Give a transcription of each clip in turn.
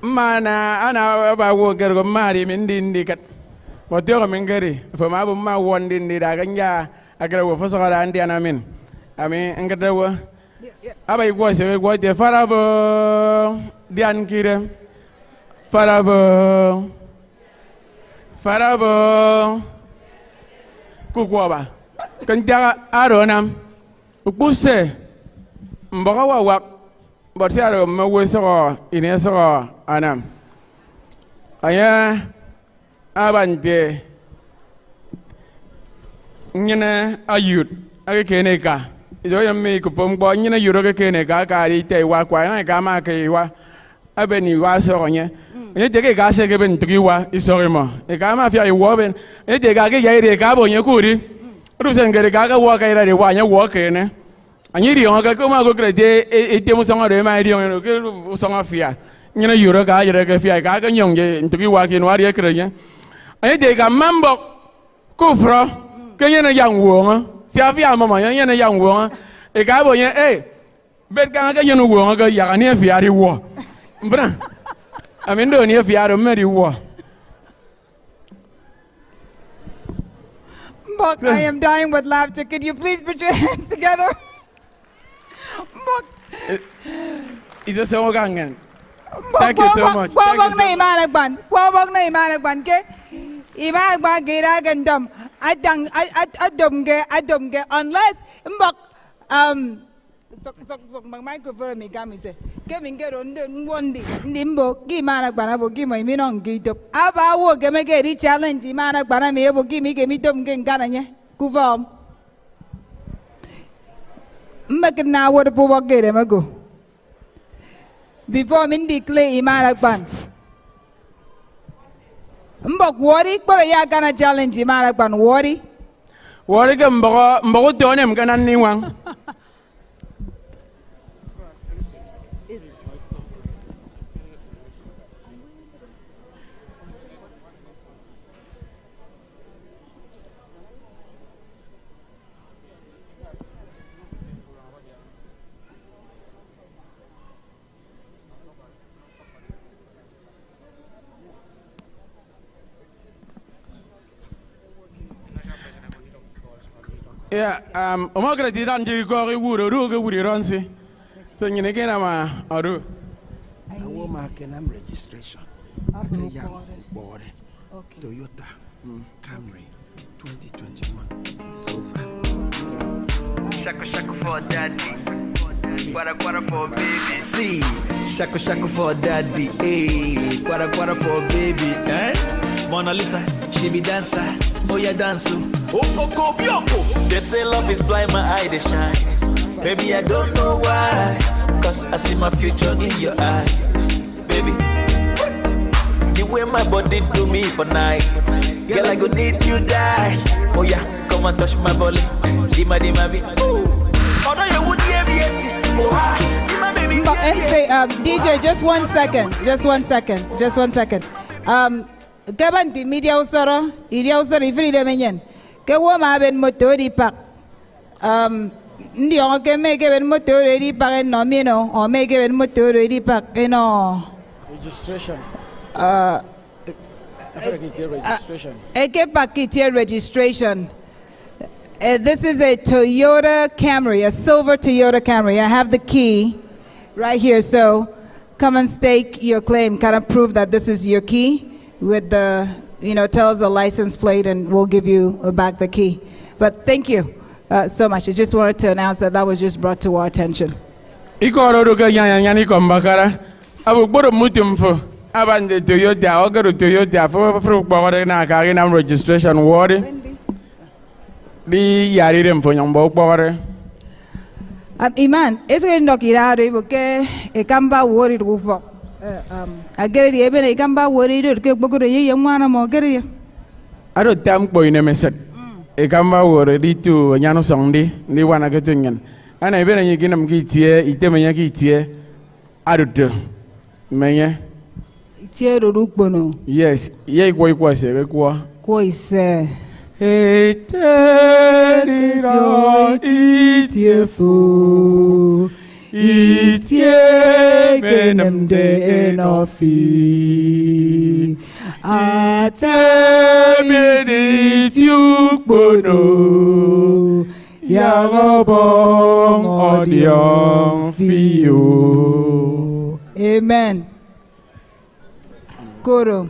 mana ana ba wo gergo mari min dindi kat ko teo min gari fo ma bu ma won dindi da ganja agra wo fo so gara andi ana min ami ngada wo abay go se go te farabo dian kire farabo kukwaba kanja aronam ukuse mboga wa wak borti aro mawe so ine so anam aya abante nyina ayut ake kene ka ijo yammi ko pombo nyina yuro ke kene ka ri te wa kwa na ka ma ke wa abeni wa so nye e de ke ga se ke ben tuki wa isori mo e ka ma fi ai wo ben e de ga ke ya ire ka bo nye kuri ru sen ke ga ka wo ka ire wa nye wo ke ne anyi ri on ka ko ma ko krede e te mo so ngare ma ri on ke so ngafia nyina yuro ka ire ke fi ai ka ka nyong je tuki wa ke no ari ke re e de ga mambo ku fro ke nyina yang wo ngo si afia mama nyina yang wo ngo e ka bo nye e bet ka ka nyina wo ngo ka ya ka ne fi ari wo mbra Amindo ni fiaro meri wo. Mbok, I am dying with laughter. Could you please put your hands together? Mbok. It's so gangen. Thank you so much. Kwabog na imanagban. Kwabog na imanagban ke. Imanagban gira gandam. Adumge unless mbok sok microphone mi kami se. Kevin get on the Wondi, Nimbo, Gimana Banabo, Gima, Minon, Gito. Aba wo Gamageri challenge, Imana Banami, Gimme, Gamitum, Gananya, Kuvam. Making now what a poor get him ago. Before Mindy Clay, Imana Ban. Mbok worry, but I gonna challenge Imana Ban worry. Worry, Mbogotonem, can anyone. Yeah, omagra ti dan ji go wuro ru go wuri ronsi. So nyine ke na ma oru. Awo ma kenam registration. Okay, yeah, board. Okay. Toyota Camry 2021 silver. Shako for daddy. Quara for baby. See, shako for daddy. Hey, quara for baby. Eh? Mona Lisa, she be dancer. Oh yeah, dance. Oh, Bioko. They say love is blind, my eye they shine. Baby, I don't know why. Cause I see my future in your eyes. Baby, the way my body do me for night. Girl, I go need you die. Oh yeah, come and touch my body. Dima be. Oh, you would hear me. Oh, hi. DJ, just 1 second. Just one second. Gaban di media usoro ifri de menyen. Ke wo ma ben motori pak. Ndi on ke me ke ben motori di pak no mino, o me ke ben motori di pak no. Registration. Registration. This is a Toyota Camry, a silver Toyota Camry. I have the key right here, so come and stake your claim. Kind of prove that this is your key. With the, tell us the license plate and we'll give you back the key. But thank you so much. I just wanted to announce that was just brought to our attention. Abande Toyota, Ogre Toyota, for na Karinam registration ward. The Yarim for Yambo Power. Iman, it's going to get a Kamba worried Ufot. I get it, even a Kamba worried, young one or get it. I don't thank boy in a message. A Kamba worried to Yano Sunday, the one I get in. And I bet you get them get here, Itemayaki here. I don't do. Maya. Yes, ye was a Quoise. Eat your food. itie benem de enofi atebedi tiukbono yagobong odion fio. Amen. Koro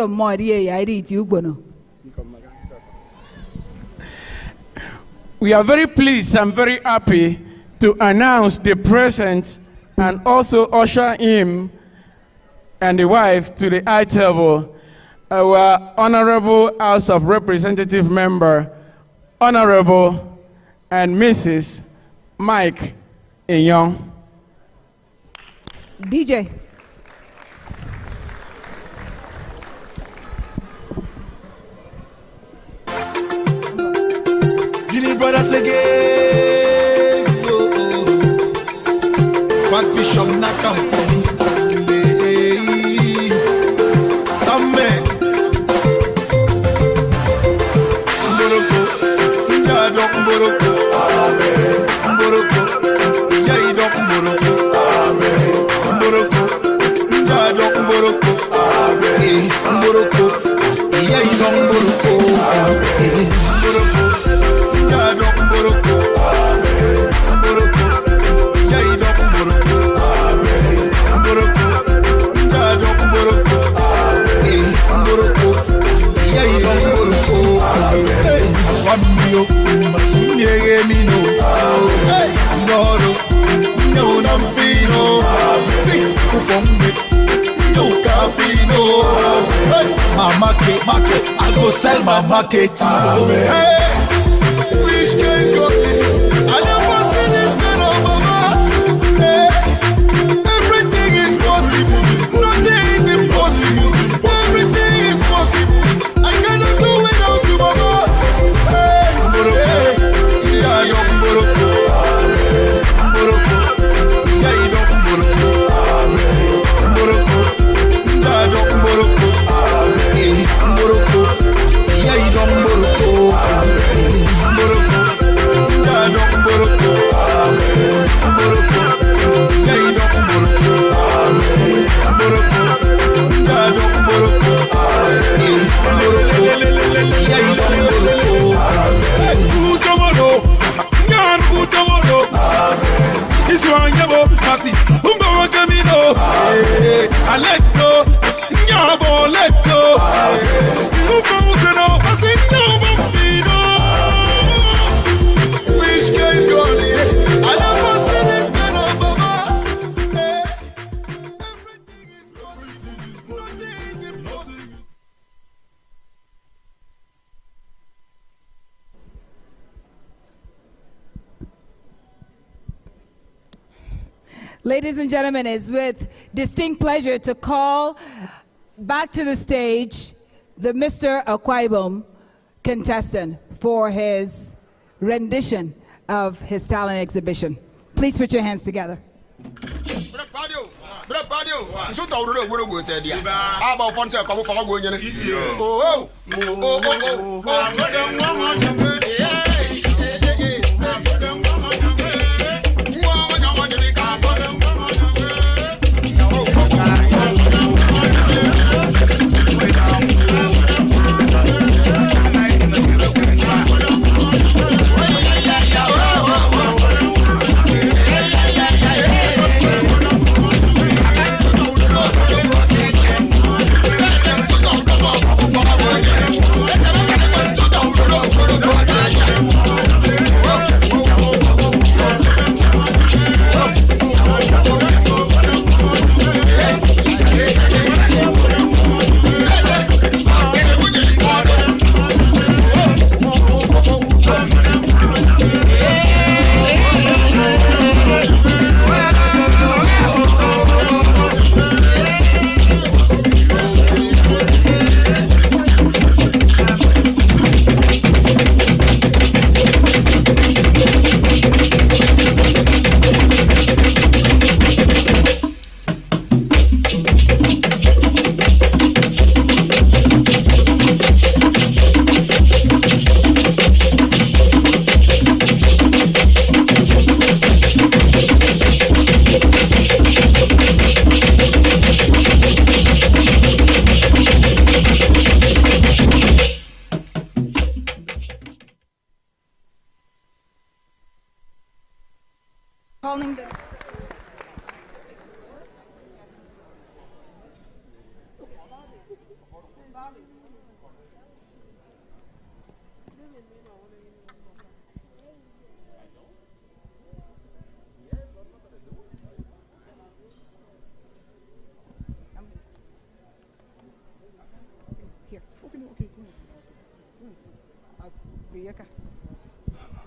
mori ya iri tiukbono. We are very pleased and very happy to announce the presence and also usher him and the wife to the high table, our Honorable House of Representative member, Honorable and Mrs. Mike Enyong. DJ. Brothers again, what Bishop Nakam for me, Amen. Mboroko, Yadok Mboroko, Amen. Mboroko, Yadok Mboroko, Amen. Mboroko, Yadok Mboroko, Amen. Mboroko, Yadok Mboroko, Amen. Mboroko. Market, I go sell my market. Hey, which can go? I never see this kind of mama. Hey, everything is possible. Nothing is impossible. Everything is possible. I cannot do without you, mama. Hey, yeah, you're Morocco. Morocco, yeah, you're Morocco. Morocco, yeah, you're Morocco. Morocco, yeah, you don't Morocco. Morocco, yeah, don't Morocco. Morocco, yeah, you don't Morocco. Morocco, yeah, don't Morocco. Morocco, yeah, you don't Morocco. Utomoro, nyan utomoro. Iswanyabo, masi, umbawa kamino. Alecto, nyabo lecto. Ladies and gentlemen, it's with distinct pleasure to call back to the stage the Mr. Akwa Ibom contestant for his rendition of his talent exhibition. Please put your hands together. Yeah.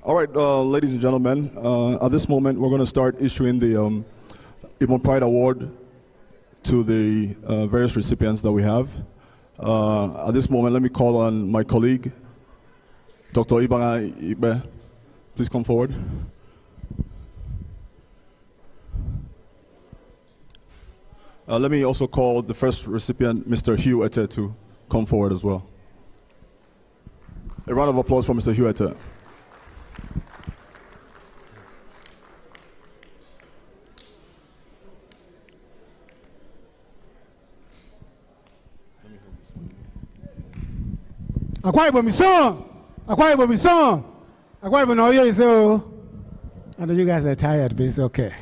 All right, ladies and gentlemen, at this moment, we're going to start issuing the Ibon Pride Award to the various recipients that we have. At this moment, let me call on my colleague, Dr. Ibanga Ibe. Please come forward. Let me also call the first recipient, Mr. Hugh Ete, to come forward as well. A round of applause for Mr. Hugh Ete. Akwa Ibom song. Akwa Ibom song. Akwa Ibom Oyo is so. I know you guys are tired, but it's okay.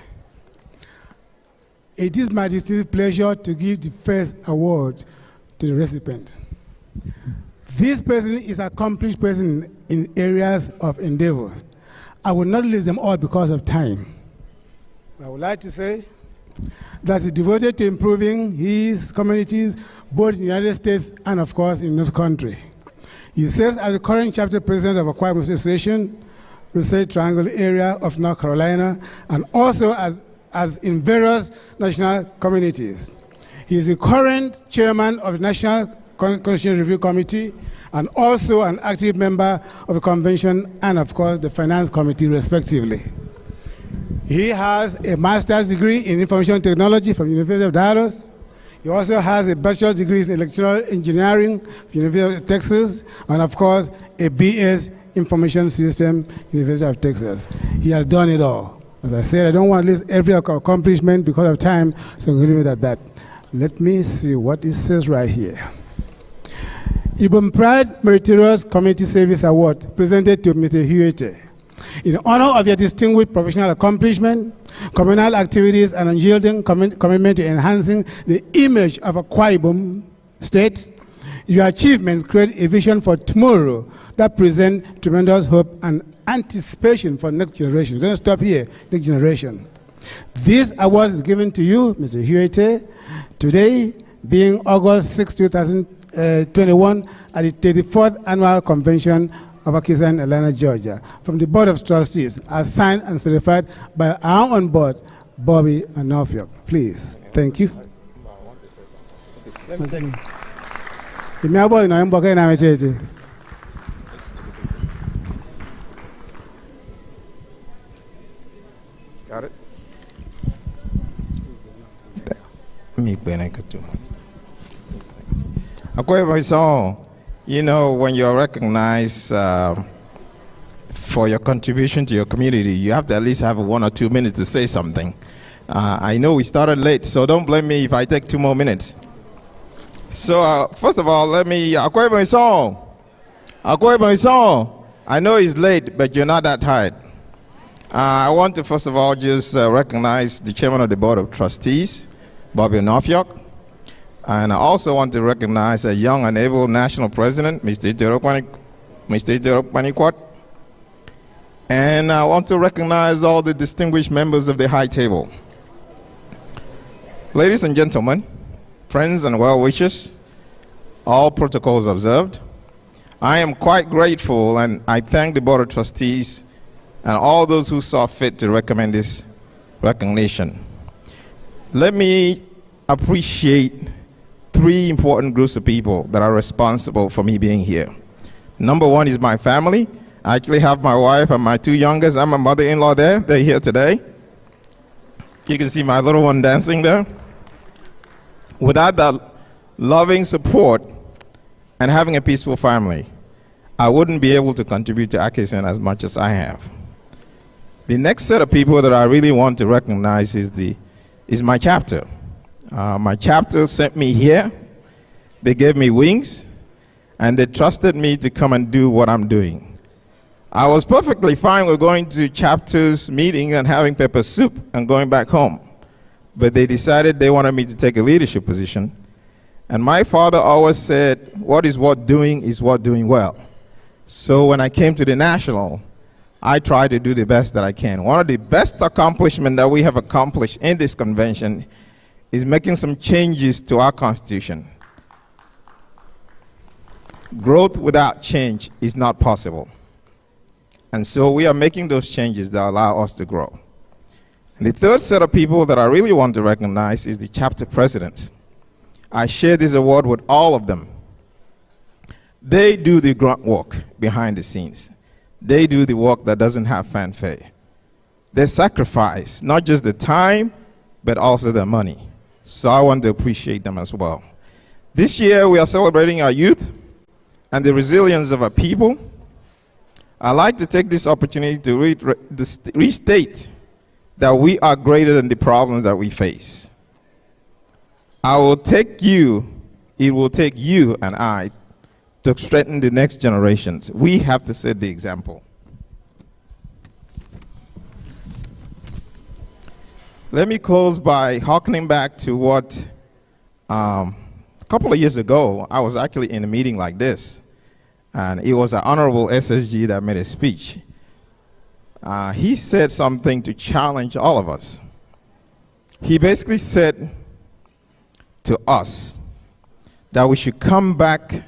It is my distinct pleasure to give the first award to the recipient. This person is an accomplished person in areas of endeavor. I will not list them all because of time. I would like to say that he's devoted to improving his communities, both in the United States and, of course, in this country. He serves as the current chapter president of Akwa Ibom Association, Research Triangle area of North Carolina, and also as in various national communities. He is the current chairman of the National Constitution Review Committee and also an active member of the convention and, of course, the finance committee, respectively. He has a master's degree in information technology from the University of Dallas. He also has a bachelor's degree in electrical engineering from the University of Texas, and of course, a BS information system, University of Texas. He has done it all. As I said, I don't want to list every accomplishment because of time, so I'm going to leave it at that. Let me see what it says right here. Ibom Pride Meritorious Community Service Award presented to Mr. Huete. In honor of your distinguished professional accomplishment, communal activities, and unyielding commitment to enhancing the image of Akwa Ibom State, your achievements create a vision for tomorrow that presents tremendous hope and anticipation for next generation. Don't stop here, next generation. This award is given to you, Mr. Huete, today being August 6, 2021, at the 34th Annual Convention of AKISAN, Atlanta, Georgia, from the Board of Trustees, as signed and certified by our own board, Bobby and Norfolk. Please, thank you. Got it? You know, when you're recognized for your contribution to your community, you have to at least have 1 or 2 minutes to say something. I know we started late, so don't blame me if I take 2 more minutes. So first of all, let me, Akwa Ibom song. I know it's late, but you're not that tired. I want to first of all just recognize the chairman of the Board of Trustees, Bobby Norfolk. And I also want to recognize a young and able national president, Mr. Panikwat. And I want to recognize all the distinguished members of the high table. Ladies and gentlemen, friends and well-wishers, all protocols observed, I am quite grateful and I thank the Board of Trustees and all those who saw fit to recommend this recognition. Let me appreciate 3 important groups of people that are responsible for me being here. Number 1 is my family. I actually have my wife and my 2 youngest and my mother-in-law there. They're here today. You can see my little one dancing there. Without that loving support and having a peaceful family, I wouldn't be able to contribute to AKISAN as much as I have. The next set of people that I really want to recognize is my chapter. My chapter sent me here. They gave me wings, and they trusted me to come and do what I'm doing. I was perfectly fine with going to chapters meeting and having pepper soup and going back home. But they decided they wanted me to take a leadership position. And my father always said, what is worth doing is worth doing well. So when I came to the national, I tried to do the best that I can. One of the best accomplishments that we have accomplished in this convention is making some changes to our Constitution. Growth without change is not possible. And so we are making those changes that allow us to grow. And the third set of people that I really want to recognize is the chapter presidents. I share this award with all of them. They do the grunt work behind the scenes. They do the work that doesn't have fanfare. They sacrifice not just the time, but also their money. So I want to appreciate them as well. This year we are celebrating our youth and the resilience of our people. I'd like to take this opportunity to restate that we are greater than the problems that we face. It will take you and I to strengthen the next generations. We have to set the example. Let me close by harkening back to what a couple of years ago, I was actually in a meeting like this. And it was an honorable SSG that made a speech. He said something to challenge all of us. He basically said to us that we should come back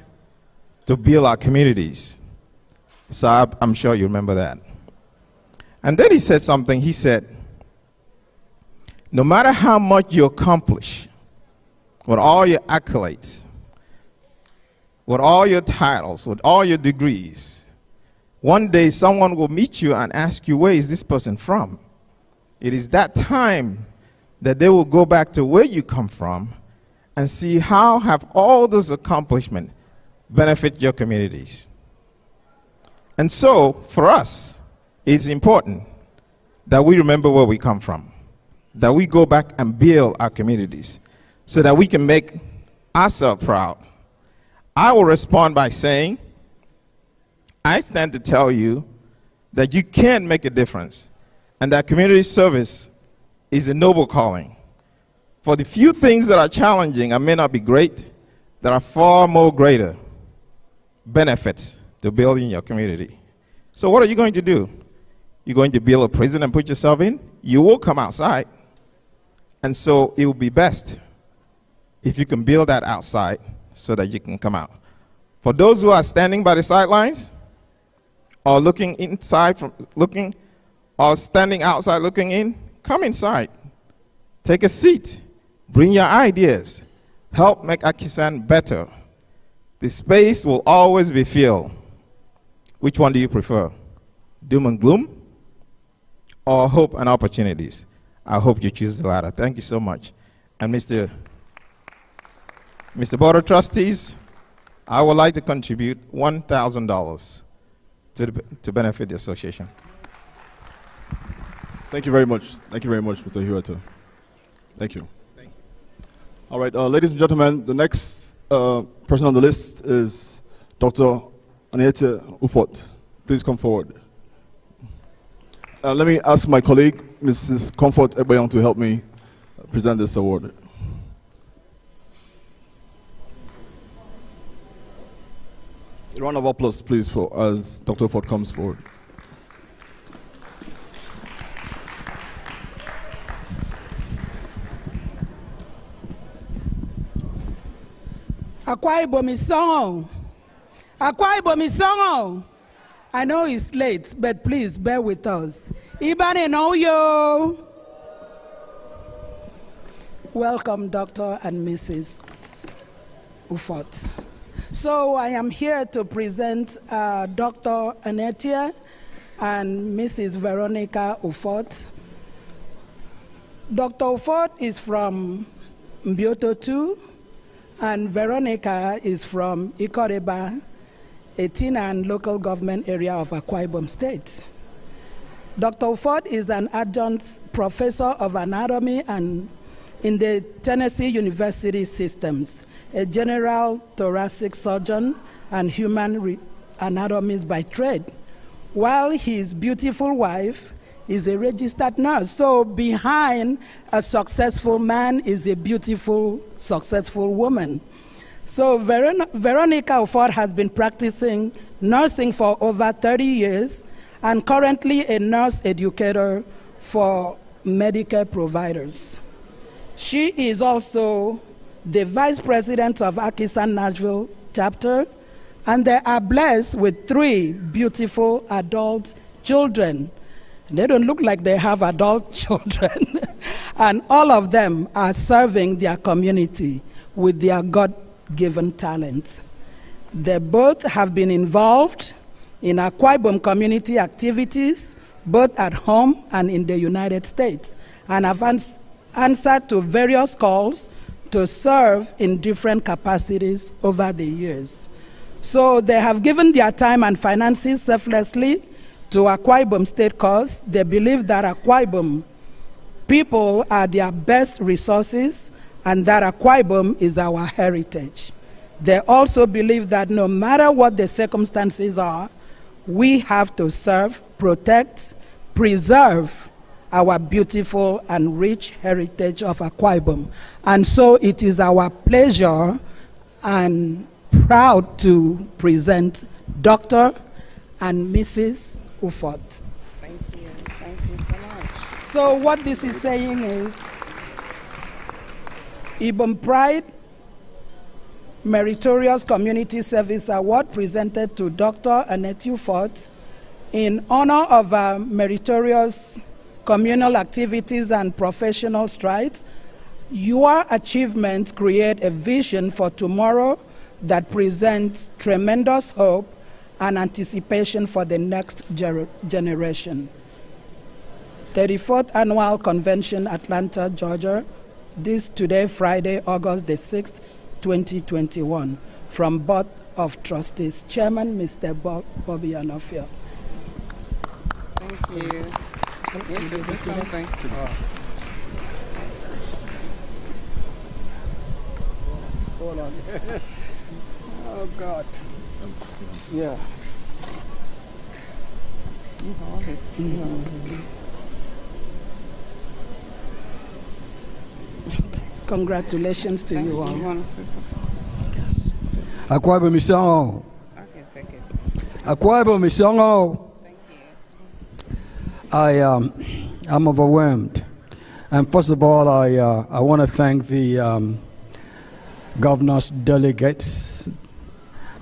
to build our communities. So I'm sure you remember that. And then he said something. He said, no matter how much you accomplish, with all your accolades, with all your titles, with all your degrees, one day someone will meet you and ask you, where is this person from? It is that time that they will go back to where you come from and see how have all those accomplishments benefit your communities. And so, for us, it's important that we remember where we come from, that we go back and build our communities so that we can make ourselves proud. I will respond by saying, I stand to tell you that you can make a difference and that community service is a noble calling. For the few things that are challenging and may not be great, there are far more greater benefits to building your community. So what are you going to do? You're going to build a prison and put yourself in? You will come outside. And so it will be best if you can build that outside so that you can come out. For those who are standing by the sidelines or looking inside or standing outside looking in, come inside. Take a seat. Bring your ideas. Help make AKISAN better. The space will always be filled. Which one do you prefer? Doom and gloom or hope and opportunities? I hope you choose the latter. Thank you so much. And Mr. Board of Trustees, I would like to contribute $1,000 to benefit the association. Thank you very much. Thank you very much, Mr. Huerta. Thank you. Thank you. All right, ladies and gentlemen, the next person on the list is Dr. Anete Ufot. Please come forward. Let me ask my colleague, Mrs. Comfort Ebayong, to help me present this award. A round of applause, please, as Dr. Ufot comes forward. Akwa Ibom is song. I know it's late, but please bear with us. Ibane know you. Welcome, Dr. and Mrs. Ufot. So I am here to present Dr. Anete and Mrs. Veronica Ufot. Dr. Ufot is from Mbioto 2, and Veronica is from Ikoreba, a Tinan local government area of Akwa Ibom State. Dr. Ufot is an adjunct professor of anatomy and in the Tennessee University systems, a general thoracic surgeon and human anatomist by trade, while his beautiful wife is a registered nurse. So behind a successful man is a beautiful, successful woman. So Veronica Ufot has been practicing nursing for over 30 years and currently a nurse educator for Medicare providers. She is also the vice president of AKISAN Nashville chapter, and they are blessed with 3 beautiful adult children. They don't look like they have adult children. And all of them are serving their community with their God-given talents. They both have been involved in Akwa Ibom community activities, both at home and in the United States, and have answered to various calls to serve in different capacities over the years. So they have given their time and finances selflessly to Akwa Ibom State cause. They believe that Akwa Ibom people are their best resources and that Akwa Ibom is our heritage. They also believe that no matter what the circumstances are, we have to serve, protect, preserve our beautiful and rich heritage of Akwa Ibom. And so it is our pleasure and proud to present Dr. and Mrs. Ufot. Thank you. Thank you so much. So what this is saying is Ibom Pride Meritorious Community Service Award presented to Dr. Annette Ufot in honor of meritorious communal activities and professional strides. Your achievements create a vision for tomorrow that presents tremendous hope and anticipation for the next generation. 34th Annual Convention, Atlanta, Georgia. This today, Friday, August the 6th, 2021. From Board of Trustees, Chairman, Mr. Bobby Anofia. Thank you. Yes, is there something? Hold on. Oh, God. Yeah. You hold it. Congratulations to you all. You want to say something? Yes. Akwa Ibom Misongo. Okay, take it. Akwa Ibom Misongo. Thank you. I'm overwhelmed. And first of all, I want to thank the governor's delegates,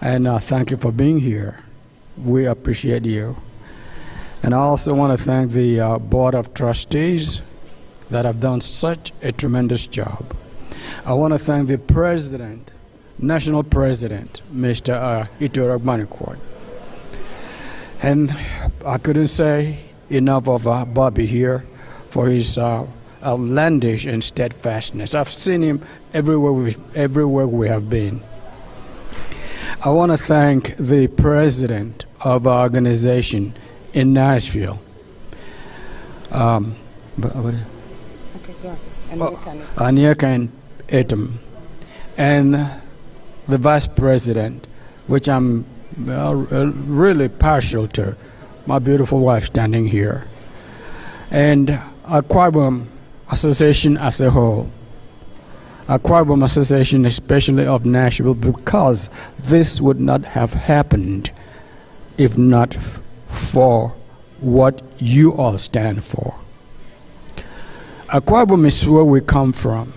and thank you for being here. We appreciate you. And I also want to thank the Board of Trustees that have done such a tremendous job. I want to thank the President, National President, Mr. Ito Ragmanikwad. And I couldn't say enough of Bobby here for his outlandish and steadfastness. I've seen him everywhere we have been. I want to thank the president of our organization in Nashville. Aniakan Etam, and the vice president, which I'm really partial to, my beautiful wife standing here, and Akwa Ibom Association as a whole. Akwa Ibom Association, especially of Nashville, because this would not have happened if not for what you all stand for. Akwa Ibom is where we come from.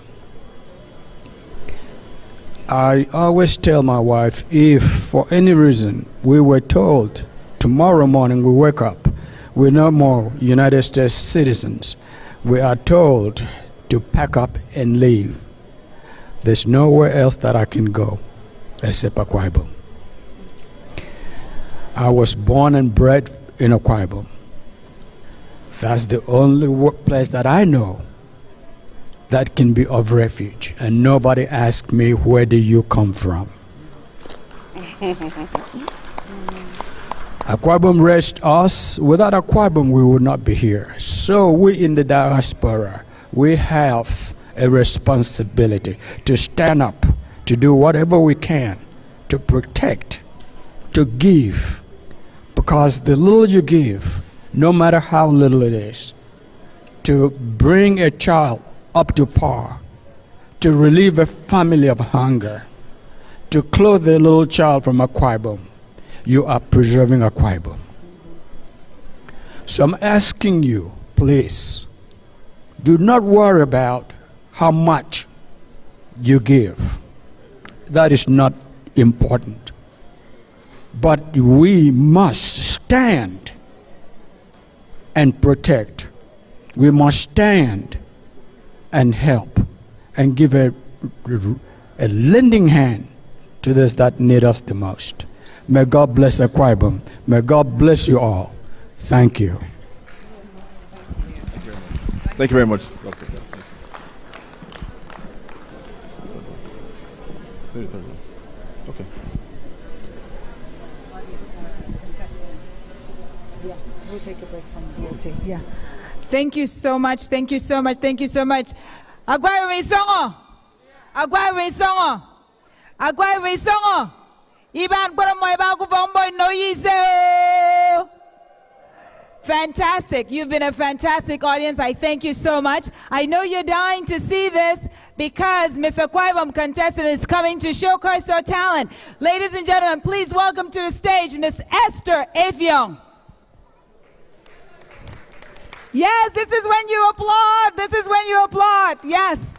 I always tell my wife, if for any reason we were told tomorrow morning we wake up, we're no more United States citizens, we are told to pack up and leave, there's nowhere else that I can go except Akwa Ibom. I was born and bred in Akwa Ibom. That's the only workplace that I know that can be of refuge, and nobody asked me, where do you come from? Akwa Ibom raised us. Without Akwa Ibom, we would not be here. So we in the diaspora, we have a responsibility to stand up, to do whatever we can, to protect, to give. Because the little you give, no matter how little it is, to bring a child up to par, to relieve a family of hunger, to clothe a little child from Akwa Ibom, you are preserving Akwa Ibom. So I'm asking you, please, do not worry about how much you give. That is not important. But we must stand and protect. We must stand and help and give a lending hand to those that need us the most. May God bless Akwa Ibom. May God bless you all. Thank you. Thank you very much, Doctor. Okay. Yeah, we'll take a break from the yeah. Thank you so much. Thank you so much. Thank you so much. Akwa Ibom Songo. Akwa Ibom Songo. Akwa Ibom Songo. Iban Boromo Iban Kuvombo no Yize. Fantastic. You've been a fantastic audience. I thank you so much. I know you're dying to see this because Miss Akwa Ibom contestant is coming to showcase her talent. Ladies and gentlemen, please welcome to the stage Miss Esther Afiong. Yes, this is when you applaud. This is when you applaud. Yes.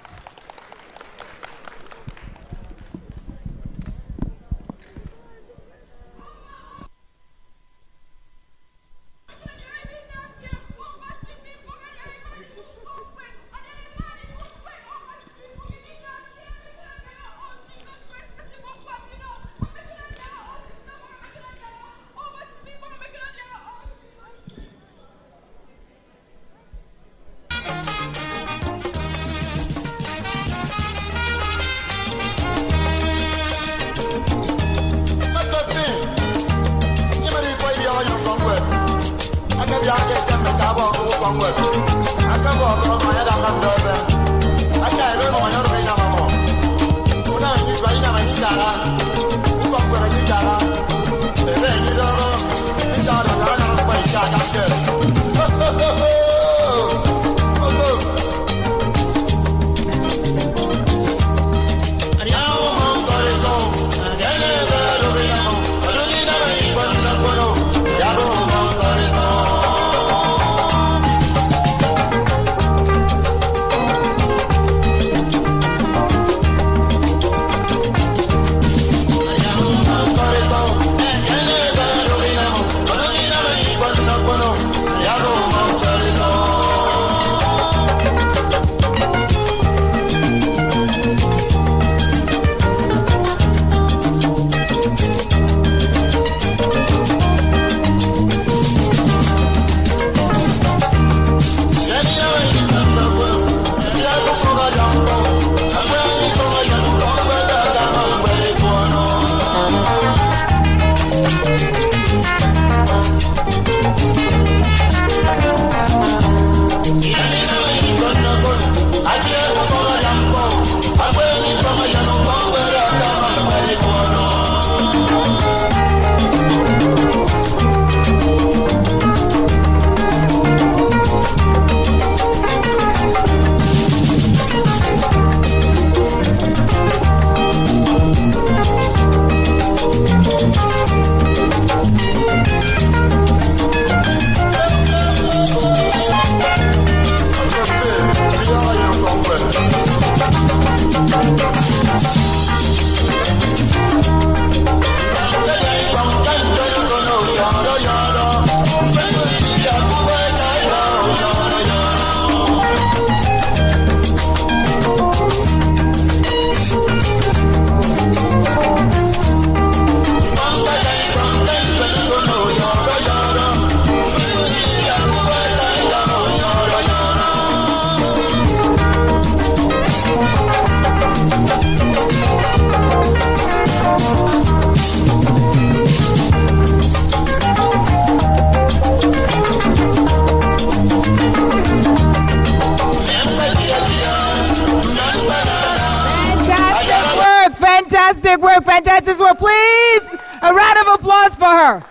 Fantastic work, fantastic work. Please, a round of applause for her.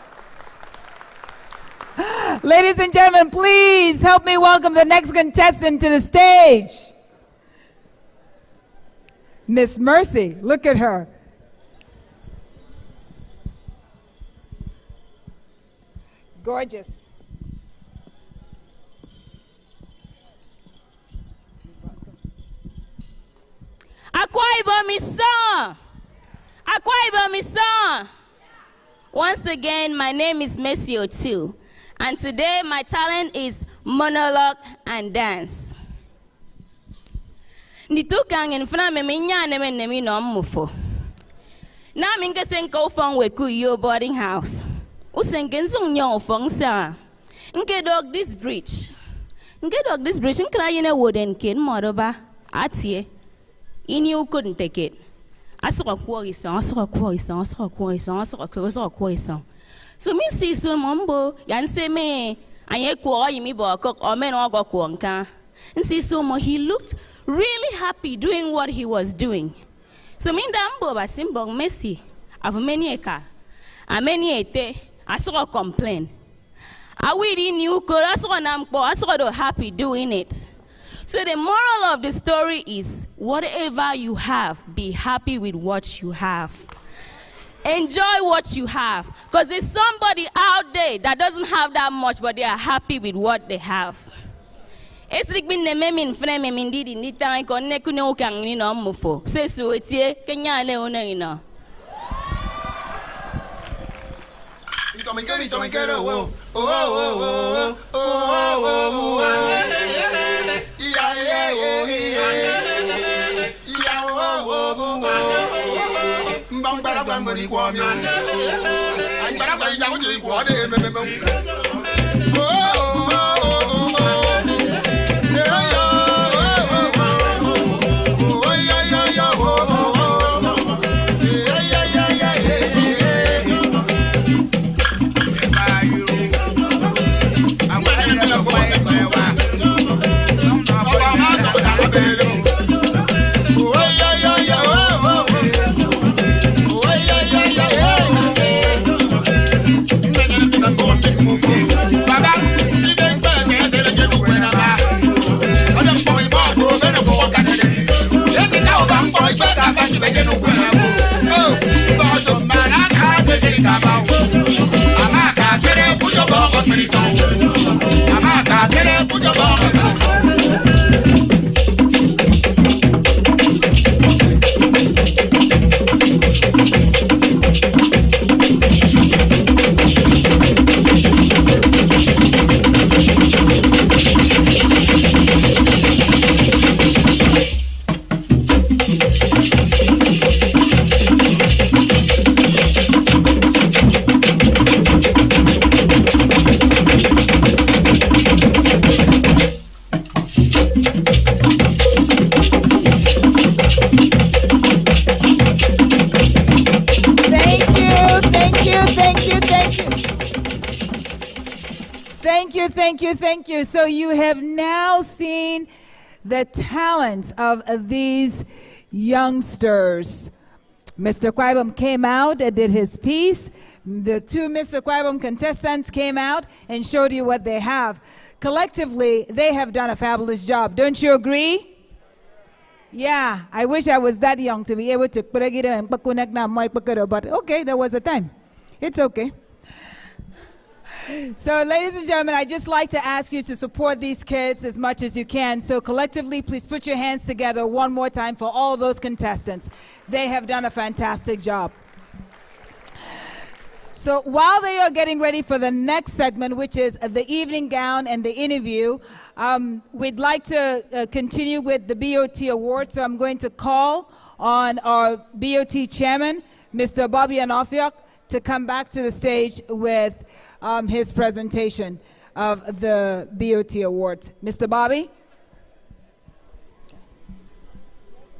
Ladies and gentlemen, please help me welcome the next contestant to the stage. Miss Mercy, look at her. Gorgeous. Akwa Ibom is song. Akwa Ibom is song. Once again, my name is Mercy Otu. And today my talent is monologue and dance. Nitukang in front me minya ne me no mufo. Na minga senko fong with ku yo boarding house. Usengen sung nyo fong sa. Nke dog this bridge. Nke dog this bridge nkra yene wooden kin modoba atie. Ini you couldn't take it. Asoko kwori song. So me see so mombo yan se me anye kwori mi bo kok o me no go kwonka. And see so mo he looked really happy doing what he was doing. So me dambo ba simbong Messi of many eka. A many ete asoko complain. I really knew asoko happy doing it. So the moral of the story is whatever you have, be happy with what you have. Enjoy what you have. Because there's somebody out there that doesn't have that much, but they are happy with what they have. It's like being the memin frame indeed in the time connect no can in mufo. Say so it's here, Kenya Leona. Me quiero, oh, oh, oh, oh, oh, Thank you. So you have now seen the talents of these youngsters. Mr. Kwaibom came out and did his piece. The two Mr. Kwaibom contestants came out and showed you what they have. Collectively, they have done a fabulous job. Don't you agree? Yeah, I wish I was that young to be able to put it in, but okay, there was a time. It's okay. So, ladies and gentlemen, I'd just like to ask you to support these kids as much as you can. So, collectively, please put your hands together one more time for all those contestants. They have done a fantastic job. So, while they are getting ready for the next segment, which is the evening gown and the interview, we'd like to continue with the BOT Award. So, I'm going to call on our BOT chairman, Mr. Bobby Anofiok, to come back to the stage with his presentation of the BOT Awards. Mr. Bobby?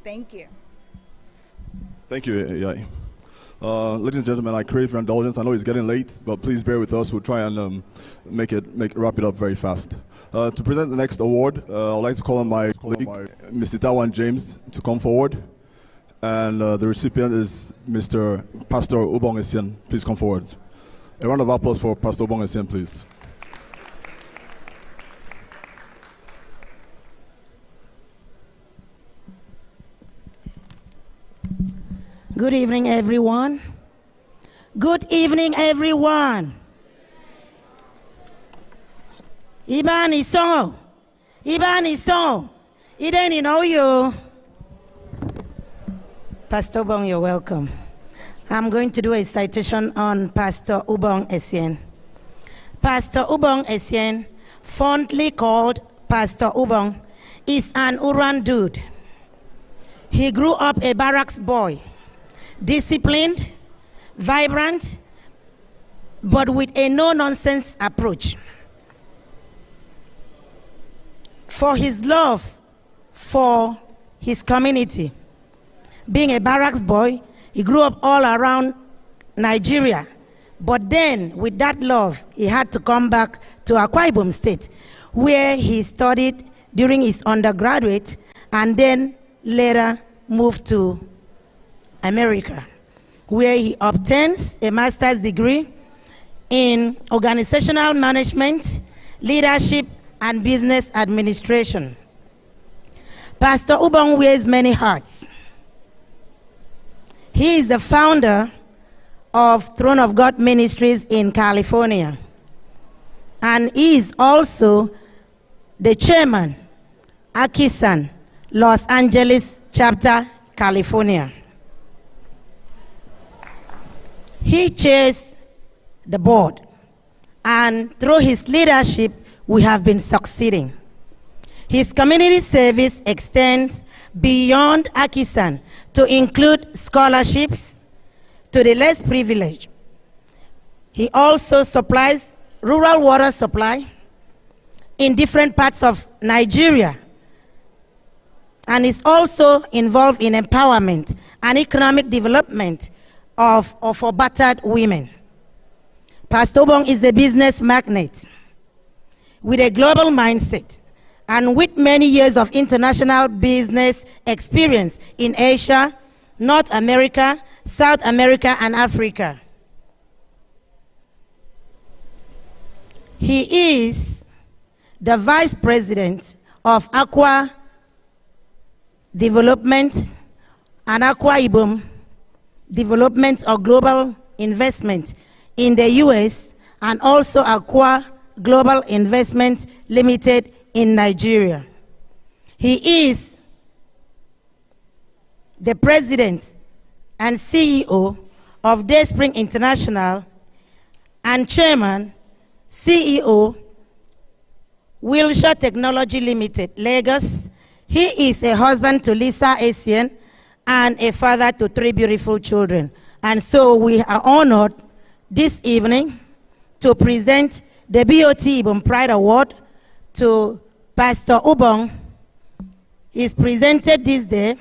Thank you. Thank you, Yai. Ladies and gentlemen, I crave your indulgence. I know it's getting late, but please bear with us. We'll try and wrap it up very fast. To present the next award, I'd like to call on my colleague, Mr. Tawan James, to come forward. And the recipient is Mr. Pastor Ubong Asean. Please come forward. A round of applause for Pastor Ubong Asean, please. Good evening, everyone. Good evening, everyone. Ibani song. Ideni know you. Pastor Ubong, you're welcome. I'm going to do a citation on Pastor Ubong Asean. Pastor Ubong Asean, fondly called Pastor Ubong, is an Uran dude. He grew up a barracks boy, disciplined, vibrant, but with a no-nonsense approach. For his love for his community. Being a barracks boy, he grew up all around Nigeria. But then, with that love, he had to come back to Akwa Ibom State, where he studied during his undergraduate, and then later moved to America, where he obtains a master's degree in organizational management, leadership, and business administration. Pastor Ubong wears many hats. He is the founder of Throne of God Ministries in California, and he is also the chairman, AKISAN, Los Angeles chapter, California. He chairs the board, and through his leadership, we have been succeeding. His community service extends beyond AKISAN to include scholarships to the less privileged. He also supplies rural water supply in different parts of Nigeria, and is also involved in empowerment and economic development of battered women. Pastor Ubong is a business magnate with a global mindset and with many years of international business experience in Asia, North America, South America, and Africa. He is the Vice President of Aqua Development and Akwa Ibom Development or Global Investment in the US, and also Aqua Global Investments Limited in Nigeria. He is the President and CEO of Dayspring International and Chairman, CEO, Wilshire Technology Limited, Lagos. He is a husband to Lisa Asean and a father to 3 beautiful children. And so we are honored this evening to present the BOT Ibom Pride Award to Pastor Ubong. Is presented this day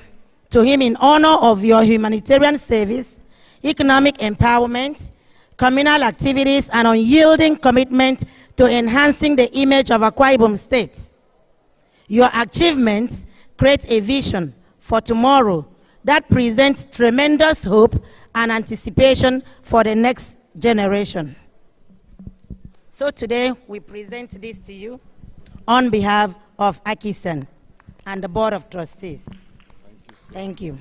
to him in honor of your humanitarian service, economic empowerment, communal activities, and unyielding commitment to enhancing the image of Akwa Ibom State. Your achievements create a vision for tomorrow that presents tremendous hope and anticipation for the next generation. So today we present this to you on behalf of AKISAN and the Board of Trustees. Thank you.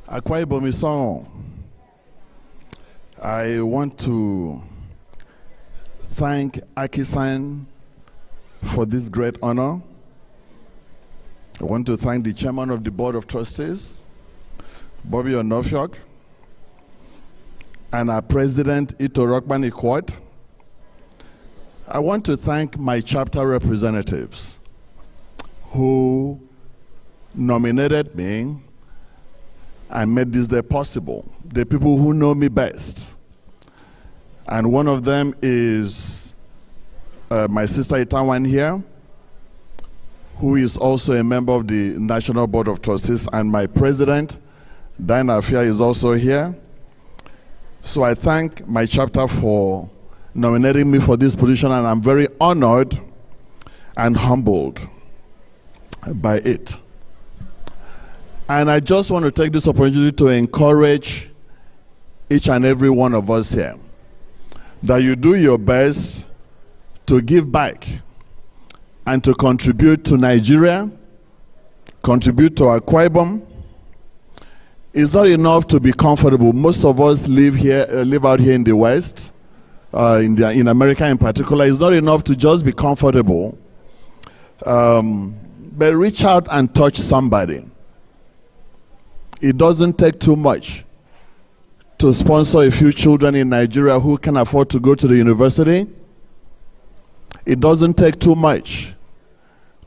Akwa Ibom Isong, I want to thank AKISAN for this great honor. I want to thank the chairman of the Board of Trustees, Bobby Onofiok, and our president, Ito Rockman Ikwot. I want to thank my chapter representatives who nominated me and made this day possible. The people who know me best. And one of them is my sister Itawan here, who is also a member of the National Board of Trustees, and my president, Diana Afia, is also here. So I thank my chapter for nominating me for this position, and I'm very honored and humbled by it. And I just want to take this opportunity to encourage each and every one of us here that you do your best to give back and to contribute to Nigeria, contribute to Akwa Ibom, It's not enough to be comfortable. Most of us live out here in the West, in America in particular. It's not enough to just be comfortable, but reach out and touch somebody. It doesn't take too much to sponsor a few children in Nigeria who can afford to go to the university. It doesn't take too much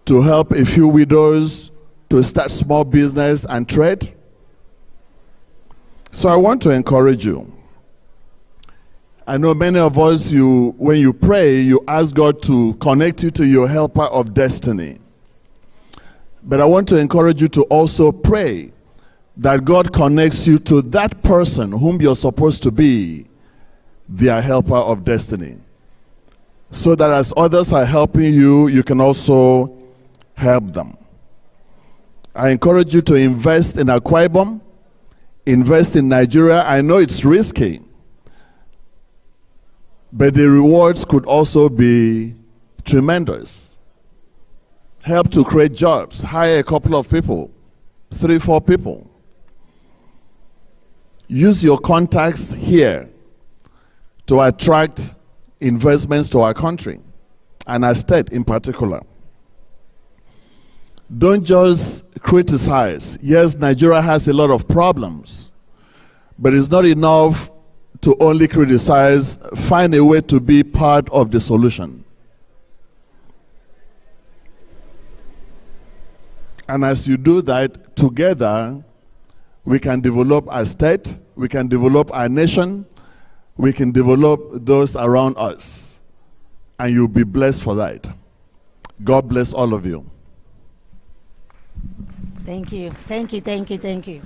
to help a few widows to start small business and trade. So I want to encourage you. I know many of us, when you pray, you ask God to connect you to your helper of destiny. But I want to encourage you to also pray that God connects you to that person whom you're supposed to be their helper of destiny. So that as others are helping you, you can also help them. I encourage you to invest in Akwa Ibom, invest in Nigeria. I know it's risky, but the rewards could also be tremendous. Help to create jobs, hire a couple of people, 3, 4 people. Use your contacts here to attract investments to our country, and our state in particular. Don't just criticize. Yes, Nigeria has a lot of problems, but it's not enough to only criticize. Find a way to be part of the solution. And as you do that, together, we can develop our state, we can develop our nation, we can develop those around us. And you'll be blessed for that. God bless all of you. Thank you. Thank you, thank you, thank you.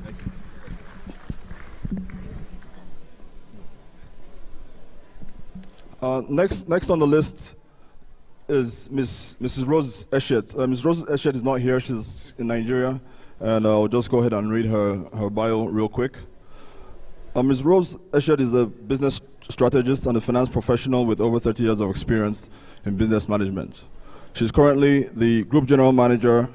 Next on the list is Mrs. Rose Eshet. Ms. Rose Eshet is not here. She's in Nigeria. And I'll just go ahead and read her bio real quick. Ms. Rose Eshet is a business strategist and a finance professional with over 30 years of experience in business management. She's currently the Group General Manager,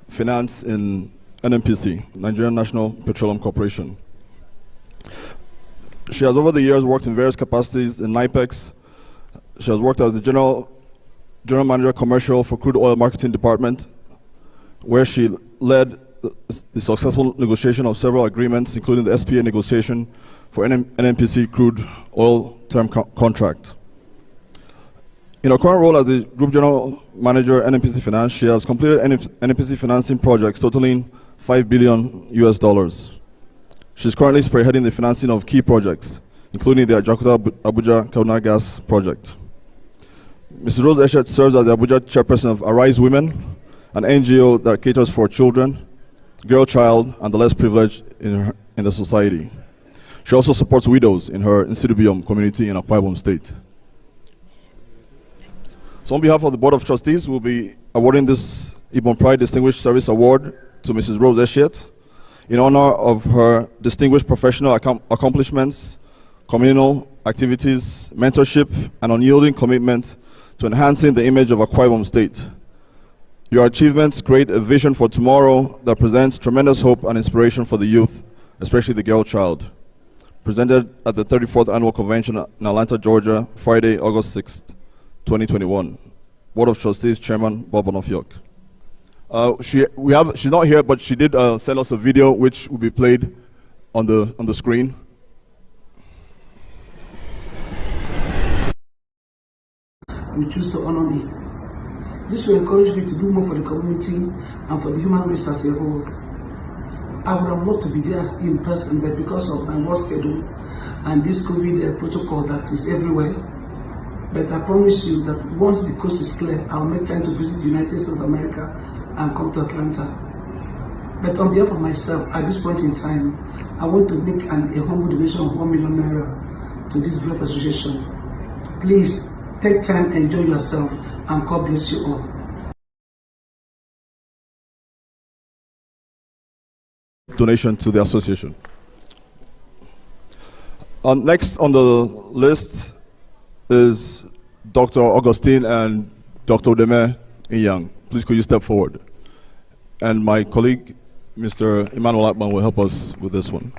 Finance in NNPC, Nigerian National Petroleum Corporation. She has over the years worked in various capacities in NIPEX. She has worked as the General Manager Commercial for Crude Oil Marketing Department, where she led the successful negotiation of several agreements, including the SPA negotiation for NNPC crude oil term contract. In her current role as the Group General Manager, NNPC Finance, she has completed NNPC financing projects totaling $5 billion. She's currently spearheading the financing of key projects, including the Ajakuta-Abuja Kaduna Gas project. Mrs. Rose Eshet serves as the Abuja chairperson of Arise Women, an NGO that caters for children, girl child, and the less privileged in the society. She also supports widows in her Insidibium community in Akwa Ibom State. So on behalf of the Board of Trustees, we'll be awarding this Ibom Pride Distinguished Service Award to Mrs. Rose Eshet in honor of her distinguished professional accomplishments, communal activities, mentorship, and unyielding commitment to enhancing the image of Akwa Ibom State. Your achievements create a vision for tomorrow that presents tremendous hope and inspiration for the youth, especially the girl child. Presented at the 34th Annual Convention in Atlanta, Georgia, Friday, August 6th, 2021. Board of Trustees Chairman Bob Onofiok. She's not here, but she did send us a video which will be played on the screen. You choose to honor me. This will encourage me to do more for the community and for the human race as a whole. I would have loved to be there in person, but because of my work schedule and this COVID protocol that is everywhere, but I promise you that once the coast is clear, I'll make time to visit the United States of America and come to Atlanta. But on behalf of myself, at this point in time, I want to make a humble donation of 1 million naira to this great association. Please take time, enjoy yourself, and God bless you all. Donation to the association. Next on the list is Dr. Augustine and Dr. Udeme Inyang. Please could you step forward? And my colleague, Mr. Emmanuel Akban will help us with this one.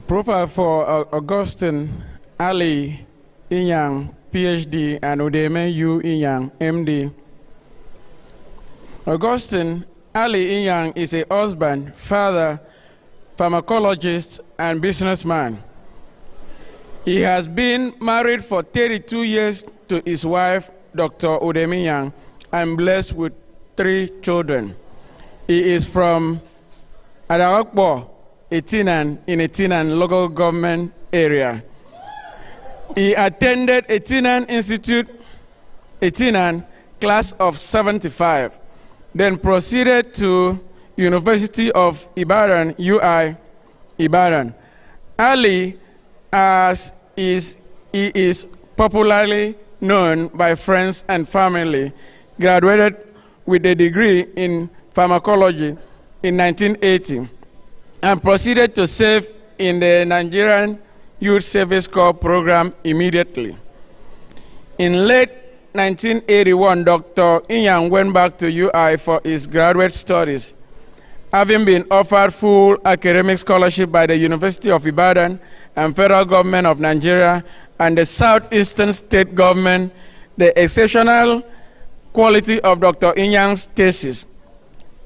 Profile for Augustine Ali Inyang, PhD, and Udeme Yu Inyang, MD. Augustine Ali Inyang is a husband, father, pharmacologist, and businessman. He has been married for 32 years to his wife, Dr. Udeme Inyang, and blessed with 3 children. He is from Adarakbo, Etinan, in Etinan local government area. He attended Etinan Institute, Etinan, class of 75, then proceeded to University of Ibadan, UI, Ibadan. Ali, as he is popularly known by friends and family, graduated with a degree in pharmacology in 1980. And proceeded to serve in the Nigerian Youth Service Corps program immediately. In late 1981, Dr. Inyang went back to UI for his graduate studies, having been offered full academic scholarship by the University of Ibadan and federal government of Nigeria and the Southeastern State government. The exceptional quality of Dr. Inyang's thesis,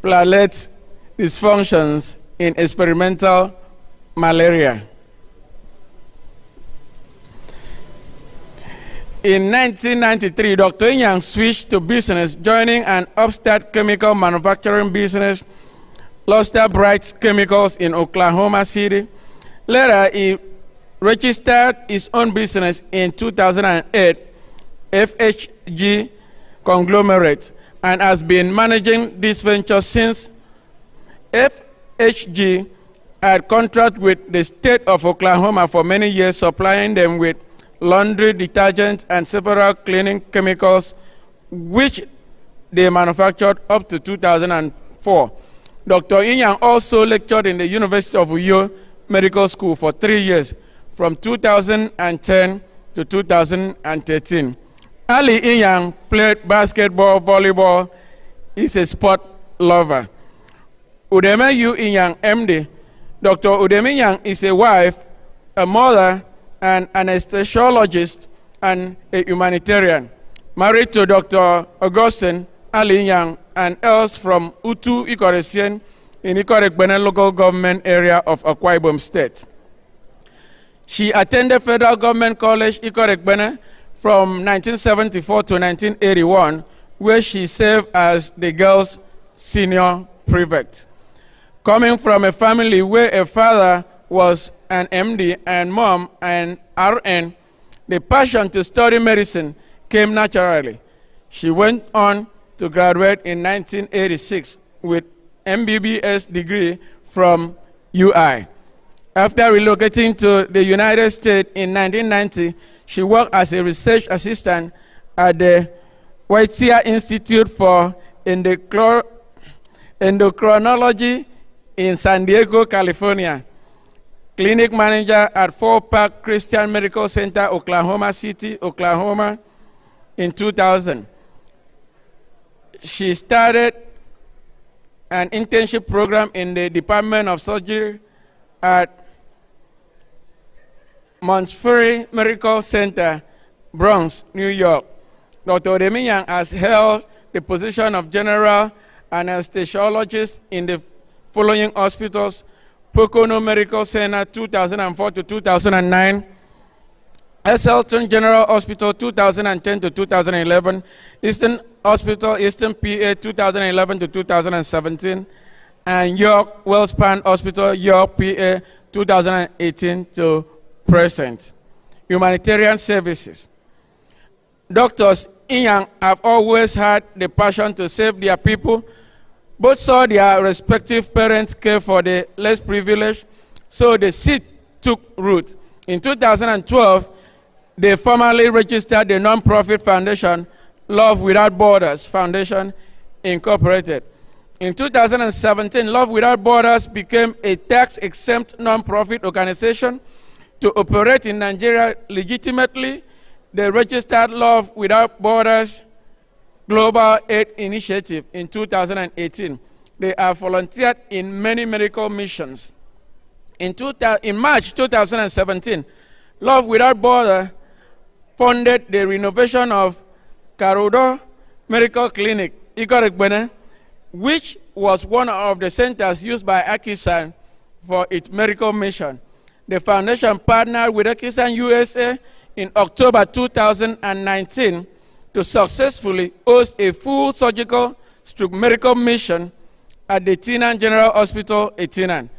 platelet dysfunctions in experimental malaria. In 1993, Dr. Inyang switched to business, joining an upstart chemical manufacturing business, Luster Bright Chemicals in Oklahoma City. Later, he registered his own business in 2008, FHG Conglomerate, and has been managing this venture since. FHG had contract with the state of Oklahoma for many years, supplying them with laundry detergent and several cleaning chemicals, which they manufactured up to 2004. Dr. Inyang also lectured in the University of Uyo Medical School for 3 years, from 2010 to 2013. Ali Inyang played basketball, volleyball. He's a sport lover. Udeme Yu Inyang, MD. Dr. Udeme Inyang is a wife, a mother, an anesthesiologist, and a humanitarian. Married to Dr. Augustine Ali Inyang, and else from Utu Ikoresien in Ikorekbene local government area of Akwa Ibom State. She attended Federal Government College Ikorekbene from 1974 to 1981, where she served as the girls' senior prefect. Coming from a family where a father was an MD and mom an RN, the passion to study medicine came naturally. She went on to graduate in 1986 with MBBS degree from UI. After relocating to the United States in 1990, she worked as a research assistant at the Whittier Institute for Endocrinology in San Diego, California. Clinic manager at Fort Park Christian Medical Center, Oklahoma City, Oklahoma in 2000. She started an internship program in the Department of Surgery at Montefiore Medical Center, Bronx, New York. Dr. Udeme Inyang has held the position of general anesthesiologist in the following hospitals: Pocono Medical Center 2004 to 2009, Elton General Hospital 2010 to 2011, Eastern Hospital, Eastern PA 2011 to 2017, and York Wellspan Hospital, York PA 2018 to present. Humanitarian services. Doctors Inyang have always had the passion to save their people. Both saw their respective parents care for the less privileged, so the seed took root. In 2012, they formally registered the non-profit foundation, Love Without Borders Foundation, Incorporated. In 2017, Love Without Borders became a tax-exempt non-profit organization to operate in Nigeria legitimately. They registered Love Without Borders Global Aid Initiative in 2018. They are volunteered in many medical missions. In March 2017, Love Without Borders funded the renovation of Karudo Medical Clinic, Ikoregbene, which was one of the centers used by AKISAN for its medical mission. The foundation partnered with AKISAN USA in October 2019 to successfully host a full surgical medical mission at the Tinan General Hospital, Etinan.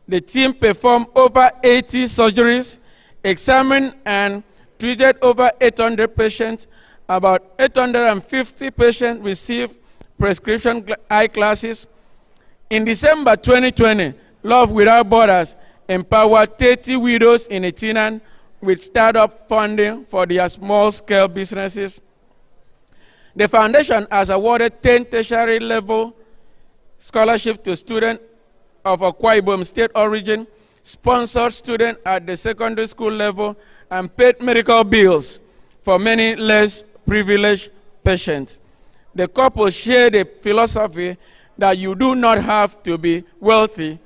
The team performed over 80 surgeries, examined and treated over 800 patients. About 850 patients received prescription eyeglasses. In December 2020, Love Without Borders empowered 30 widows in Etinan with startup funding for their small-scale businesses. The foundation has awarded 10 tertiary level scholarships to students of Akwa Ibom state origin, sponsored students at the secondary school level, and paid medical bills for many less privileged patients. The couple share the philosophy that you do not have to be wealthy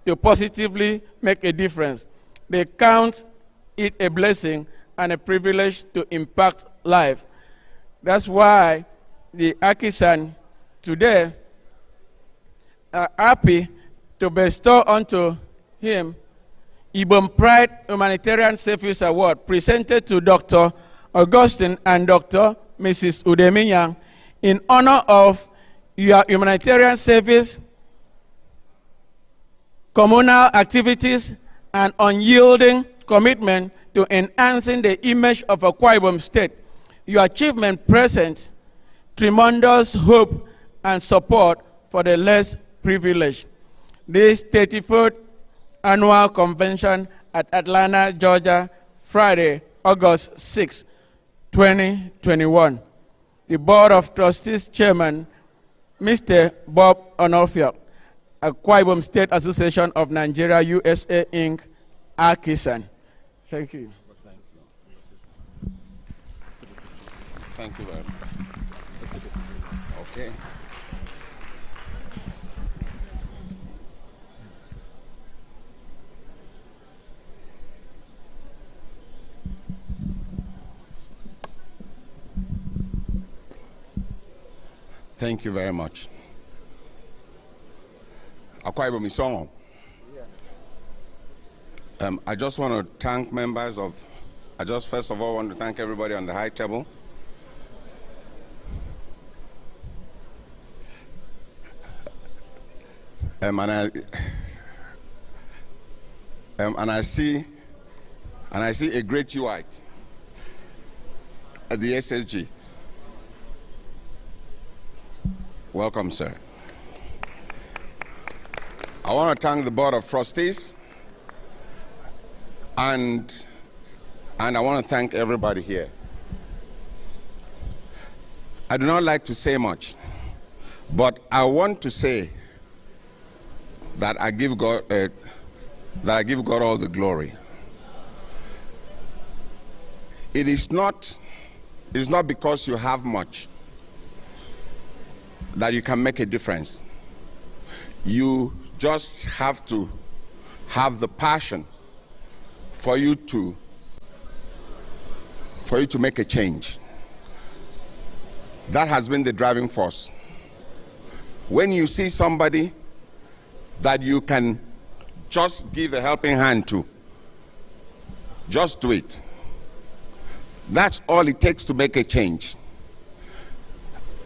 to positively make a difference. They count it a blessing and a privilege to impact life. That's why the AKISAN today are happy to bestow unto him Ibom Pride Humanitarian Service Award, presented to Dr. Augustine and Dr. Mrs. Udeminyang in honor of your humanitarian service, communal activities, and unyielding commitment to enhancing the image of Akwa Ibom State. Your achievement presents tremendous hope and support for the less privileged. This 34th annual convention at Atlanta, Georgia, Friday, August 6, 2021. The Board of Trustees Chairman, Mr. Bob Onofio, Akwa Ibom State Association of Nigeria, USA, Inc., AKISAN. Thank you. Thank you very much. Okay. Thank you very much. Akwa Ibom is on. I just want to thank members of, first of all want to thank everybody on the high table. And I see a great Uite at the SSG. Welcome, sir. I want to thank the Board of Trustees, and I want to thank everybody here. I do not like to say much, but I want to say that I give God all the glory. It's not because you have much that you can make a difference. You just have to have the passion for you to make a change. That has been the driving force. When you see somebody that you can just give a helping hand to, just do it. That's all it takes to make a change.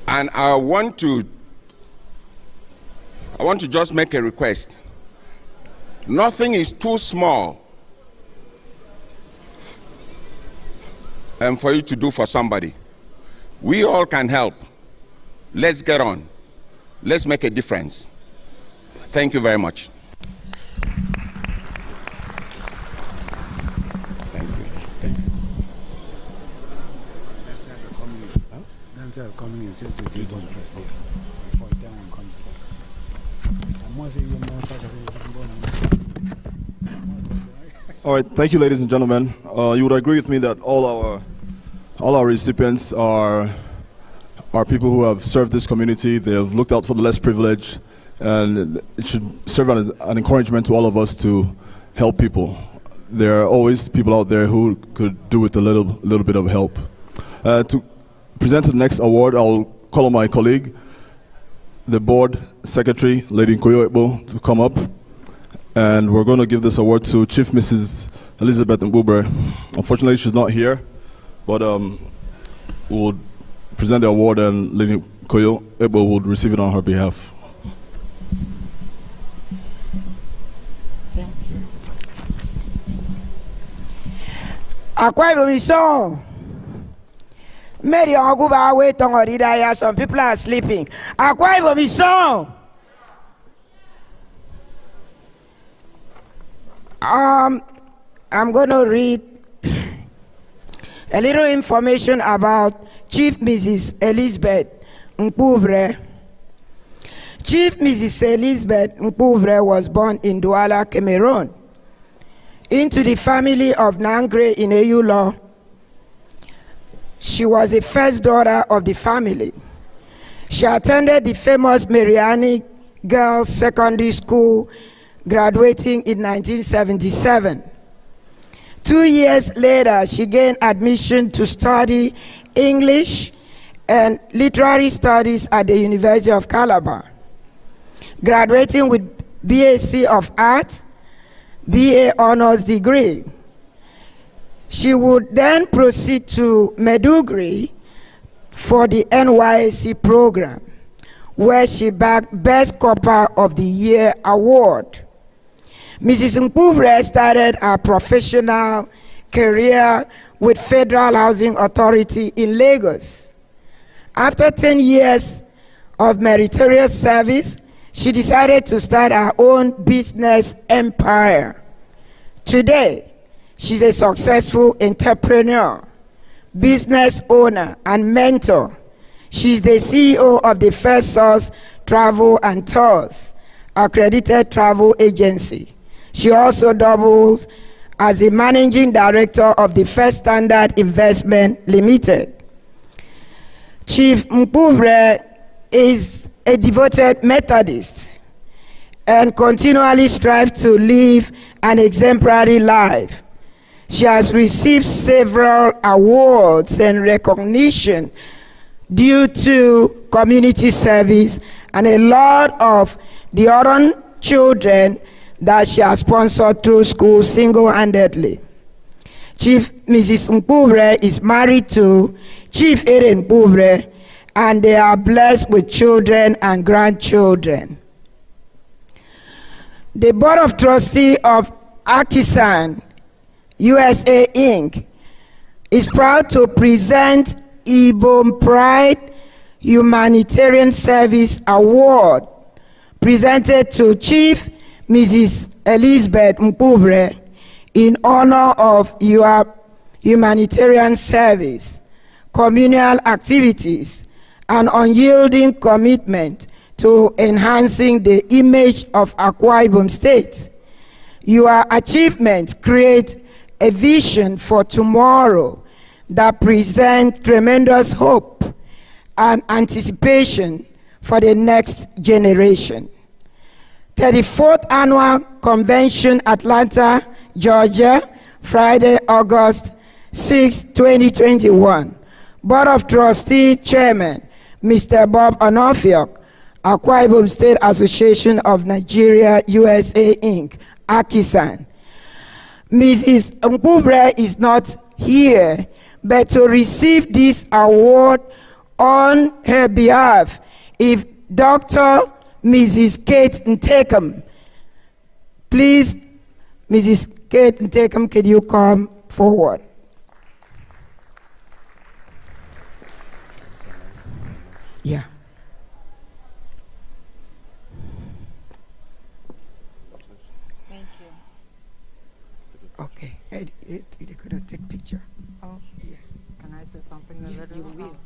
And I want to just make a request. Nothing is too small for you to do for somebody. We all can help. Let's get on. Let's make a difference. Thank you very much. Thank you. instead of coming in, so to this one first, yes. Before that one comes in. I must say, you All right, thank you, ladies and gentlemen. You would agree with me that all our recipients are people who have served this community. They have looked out for the less privileged, and it should serve as an encouragement to all of us to help people. There are always people out there who could do with a little bit of help. To present the next award, I'll call on my colleague, the board secretary, Lady Nkoyo Ebo, to come up. And we're going to give this award to Chief Mrs. Elizabeth Mbubre. Unfortunately, she's not here, but we'll present the award and Lady Nkoyo Ebo will receive it on her behalf. Akwa Ibom Mary Oguba wait on Odidaya. Some people are sleeping. Akwa Ibom I'm going to read a little information about Chief Mrs. Elizabeth Mbubre. Chief Mrs. Elizabeth Mbubre was born in Douala, Cameroon, into the family of Nangre in Eyulo. She was the first daughter of the family. She attended the famous Mariani Girls Secondary School, graduating in 1977. 2 years later, she gained admission to study English and literary studies at the University of Calabar, graduating with BSc of Art, BA Honors degree. She would then proceed to Maiduguri for the NYSC program, where she bagged Best Copper of the Year award. Mrs. Mbubre started her professional career with Federal Housing Authority in Lagos. After 10 years of meritorious service, she decided to start her own business empire. Today, she's a successful entrepreneur, business owner, and mentor. She's the CEO of the First Source Travel and Tours, accredited travel agency. She also doubles as the managing director of the First Standard Investment Limited. Chief Mbubre is a devoted Methodist and continually strives to live an exemplary life. She has received several awards and recognition due to community service and a lot of the orphan children that she has sponsored through school single-handedly. Chief Mrs. Mbubre is married to Chief Eren Mbubre, and they are blessed with children and grandchildren. The Board of Trustees of AKISAN, USA Inc., is proud to present Ibom Pride Humanitarian Service Award, presented to Chief Mrs. Elizabeth Mbubre in honor of your humanitarian service, communal activities, and unyielding commitment to enhancing the image of Akwa Ibom State. Your achievements create a vision for tomorrow that presents tremendous hope and anticipation for the next generation. 34th Annual Convention, Atlanta, Georgia, Friday, August 6, 2021. Board of Trustee Chairman, Mr. Bob Onofiok, Akwa Ibom State Association of Nigeria, USA Inc., AKISAN. Mrs. Mbubre is not here, but to receive this award on her behalf, if Dr. Mrs. Kate Ntekem, please, Mrs. Kate Ntekem, can you come forward? Yeah. Thank you. Okay. They could take picture. Oh, yeah. Can I say something a little? You will.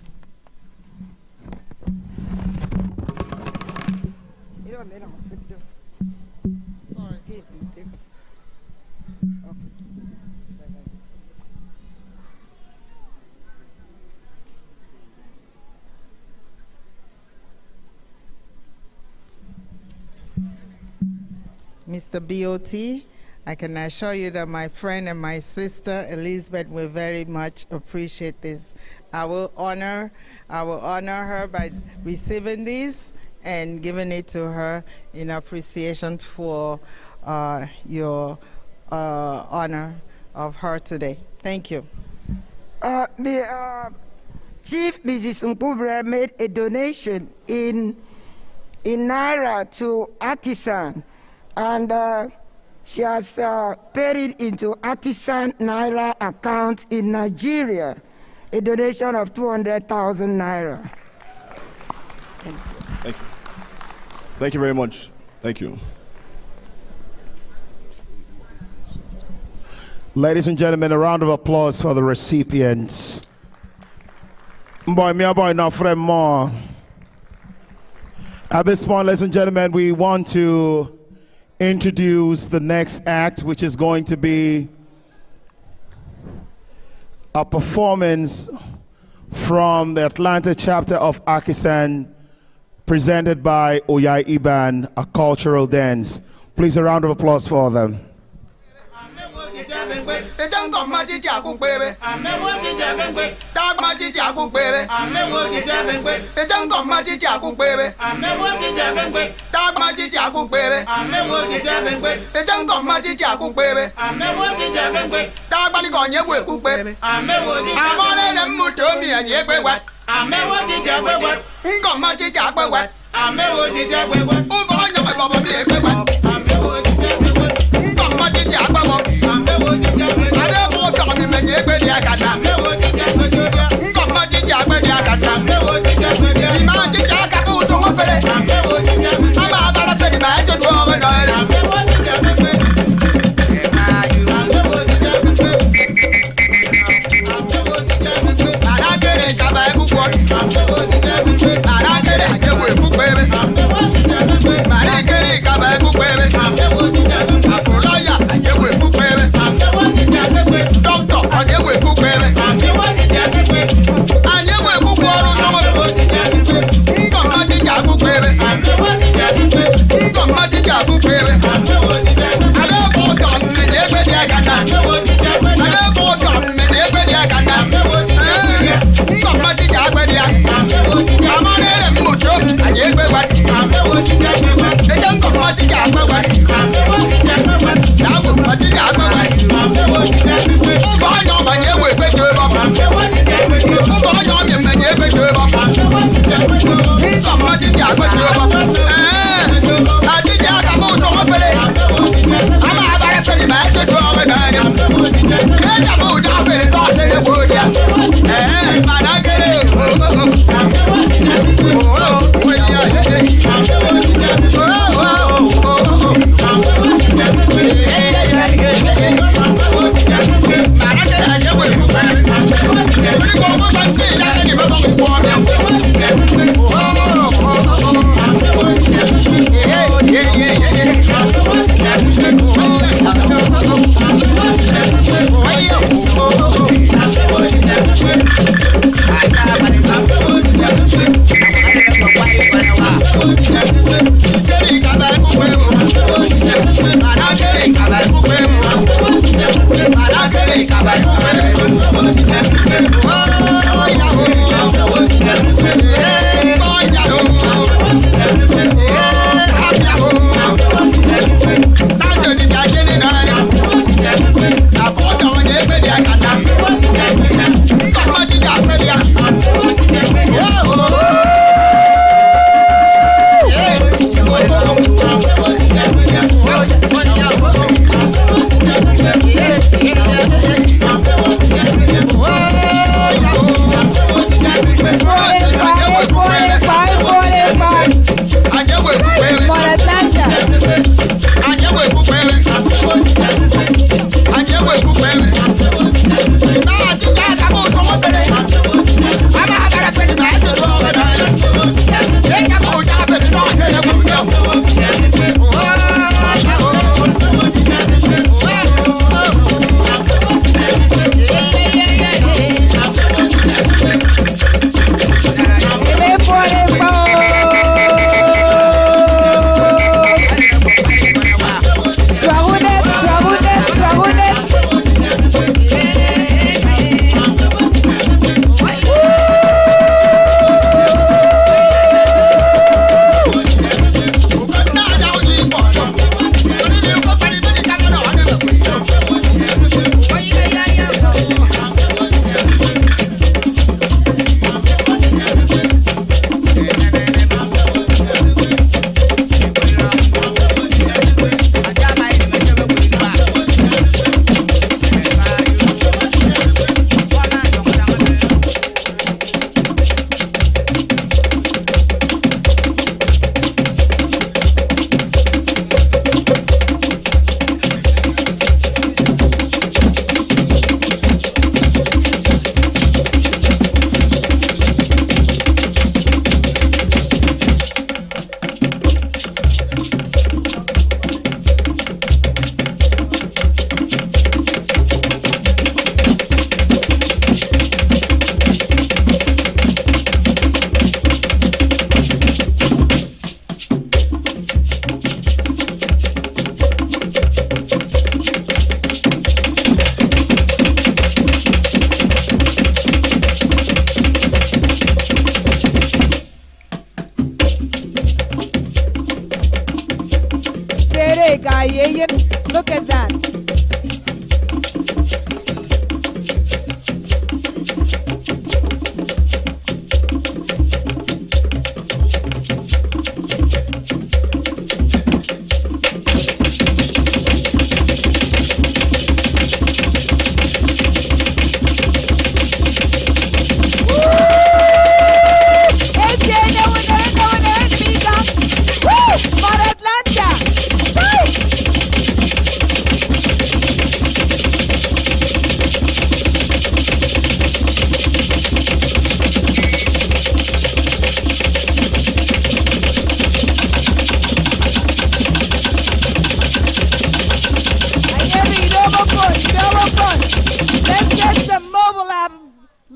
Mr. BOT, I can assure you that my friend and my sister Elizabeth will very much appreciate this. I will honor her by receiving this and giving it to her in appreciation for your honor of her today. Thank you. Chief Mrs. Nkubre made a donation in Naira to AKISAN, and she has paid it into AKISAN Naira account in Nigeria, a donation of 200,000 Naira. Thank you. Thank you very much. Thank you. Ladies and gentlemen, a round of applause for the recipients. Boy, me a boy, now friend more. At this point, ladies and gentlemen, we want to introduce the next act, which is going to be a performance from the Atlanta chapter of AKISAN, presented by Oyai Iban, a cultural dance. Please, a round of applause for them.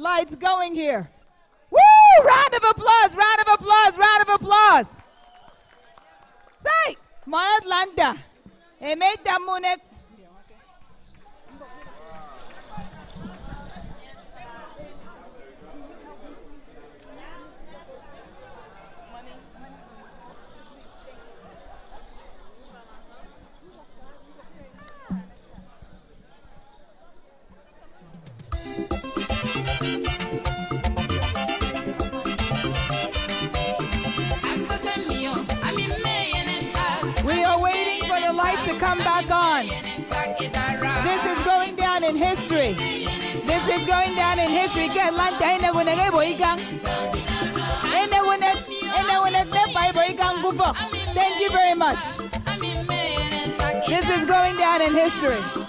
lights going here. Woo! Round of applause, round of applause, round of applause. Say, my Atlanta. Hey, make that moon. We are waiting for the light to come back on. This is going down in history. This is going down in history. Thank you very much. This is going down in history.